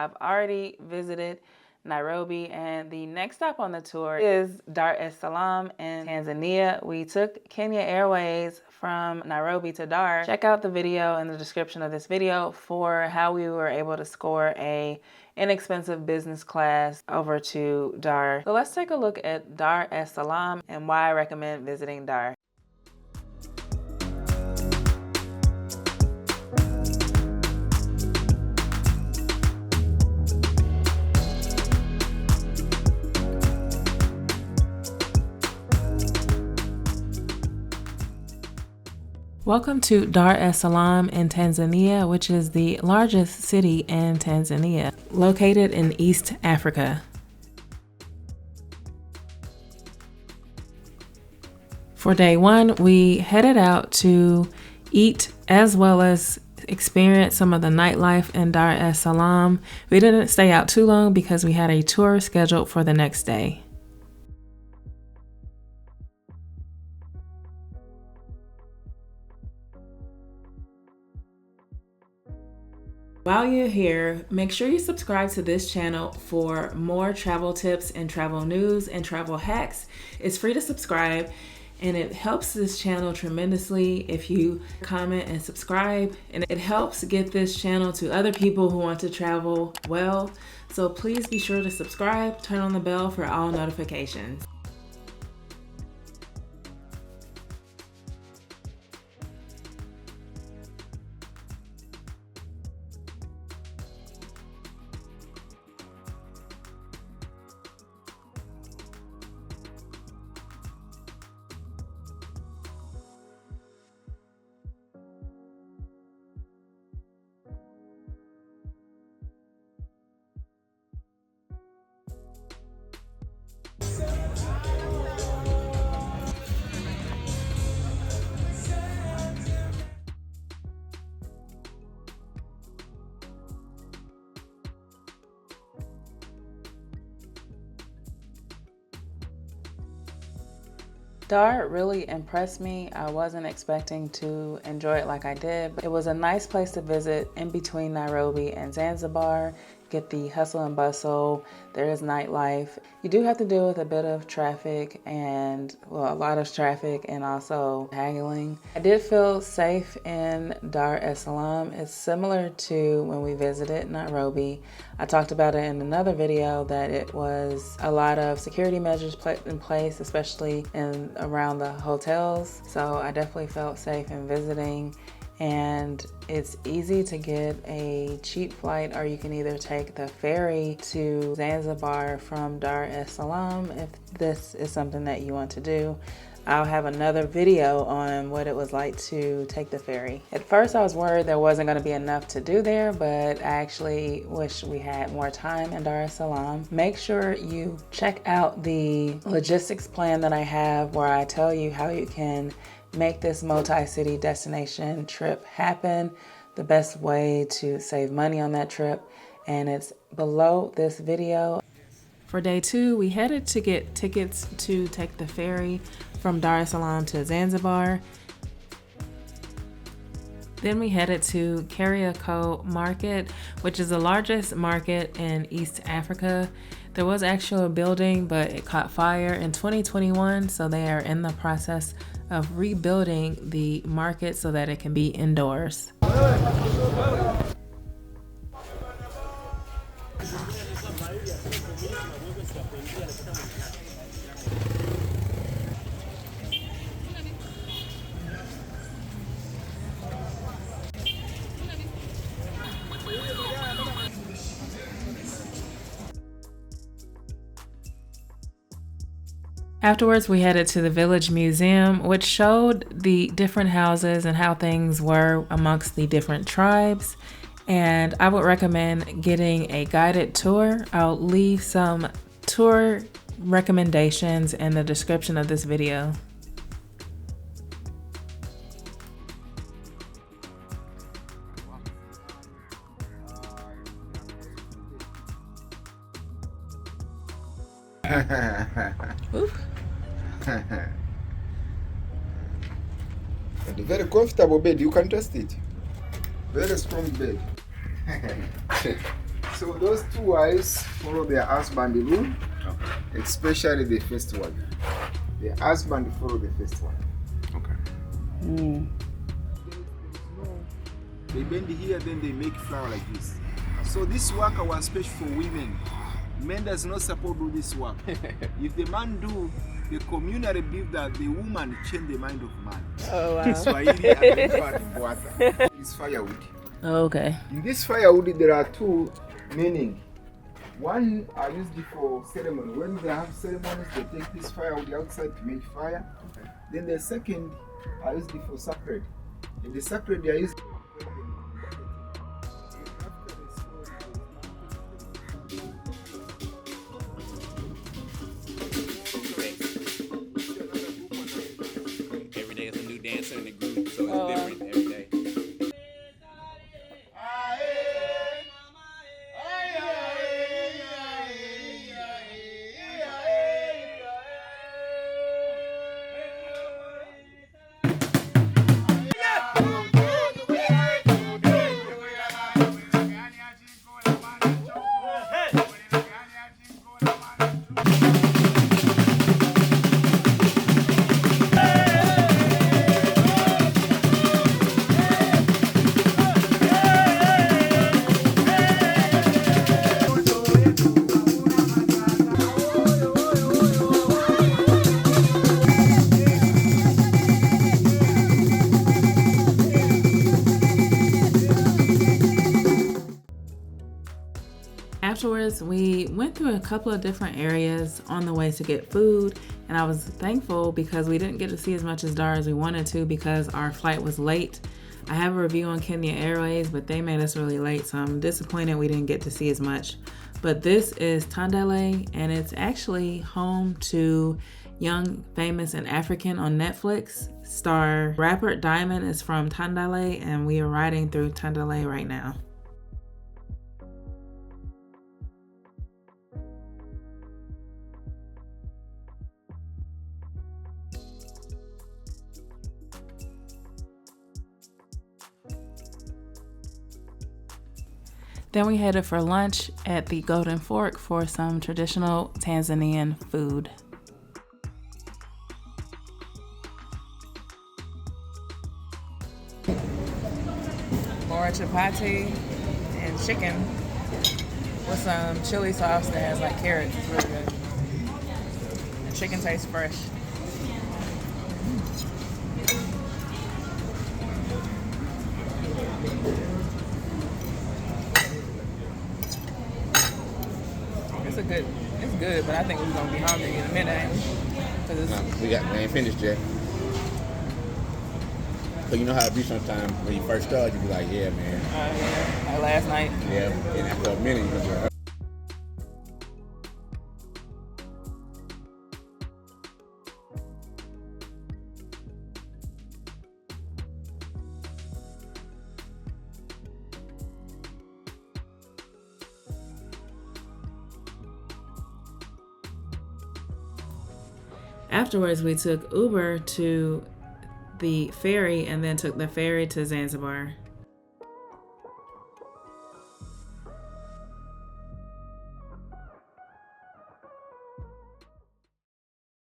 I've already visited Nairobi, and the next stop on the tour is Dar es Salaam in Tanzania. We took Kenya Airways from Nairobi to Dar. Check out the video in the description of this video for how we were able to score a inexpensive business class over to Dar. So let's take a look at Dar es Salaam and why I recommend visiting Dar. Welcome to Dar es Salaam in Tanzania, which is the largest city in Tanzania, located in East Africa. For day one, we headed out to eat as well as experience some of the nightlife in Dar es Salaam. We didn't stay out too long because we had a tour scheduled for the next day. While you're here, make sure you subscribe to this channel for more travel tips and travel news and travel hacks. It's free to subscribe, and it helps this channel tremendously if you comment and subscribe, and it helps get this channel to other people who want to travel well. So please be sure to subscribe, turn on the bell for all notifications. Dar really impressed me. I wasn't expecting to enjoy it like I did, but it was a nice place to visit in between Nairobi and Zanzibar. Get the hustle and bustle. There is nightlife. You do have to deal with a bit of traffic and, well, a lot of traffic and also haggling. I did feel safe in Dar es Salaam. It's similar to when we visited Nairobi. I talked about it in another video that it was a lot of security measures put in place, especially in around the hotels. So I definitely felt safe in visiting. And it's easy to get a cheap flight, or you can either take the ferry to Zanzibar from Dar es Salaam if this is something that you want to do. I'll have another video on what it was like to take the ferry. At first I was worried there wasn't going to be enough to do there, but I actually wish we had more time in Dar es Salaam. Make sure you check out the logistics plan that I have where I tell you how you can make this multi-city destination trip happen, the best way to save money on that trip, and it's below this video. For day two, we headed to get tickets to take the ferry from Dar es Salaam to Zanzibar. Then we headed to Kariakoo Market, which is the largest market in East Africa. There was actually a building, but it caught fire in 2021, so they are in the process of rebuilding the market so that it can be indoors. Afterwards, we headed to the Village Museum, which showed the different houses and how things were amongst the different tribes. And I would recommend getting a guided tour. I'll leave some tour recommendations in the description of this video. And a very comfortable bed, you can trust it. Very strong bed. So those two wives follow their husband rule, Okay. especially the first one. The husband follow the first one. Okay. They bend here, then they make flower like this. So this work was special for women. Men does not support do this work. If the man do, the community believe that the woman change the mind of man. Oh, wow. Swahili and water. It's firewood. Okay. In this firewood, there are two meanings. One are used for ceremony. When they have ceremonies, they take this firewood outside to make fire. Okay. Then the second are used for sacred. In the sacred, they are used. Every day is a new dancer in the group, so it's Oh, wow. different every day. Afterwards, we went through a couple of different areas on the way to get food, and I was thankful because we didn't get to see as much as Dar as we wanted to because our flight was late. I have a review on Kenya Airways, but they made us really late, so I'm disappointed we didn't get to see as much. But this is Tandale, and it's actually home to Young, Famous, and African on Netflix. Star rapper Diamond is from Tandale, and we are riding through Tandale right now. Then we headed for lunch at the Golden Fork for some traditional Tanzanian food. More chapati and chicken with some chili sauce that has like carrots. It's really good. The chicken tastes fresh. It's good, but I think we're gonna be hungry in a minute, ain't we? 'Cause it's, We ain't finished yet. So you know how it be sometimes when you first start, you be like, yeah, man. yeah, like last night. Yeah. And after a minute, you're gonna be like, Afterwards, we took Uber to the ferry and then took the ferry to Zanzibar.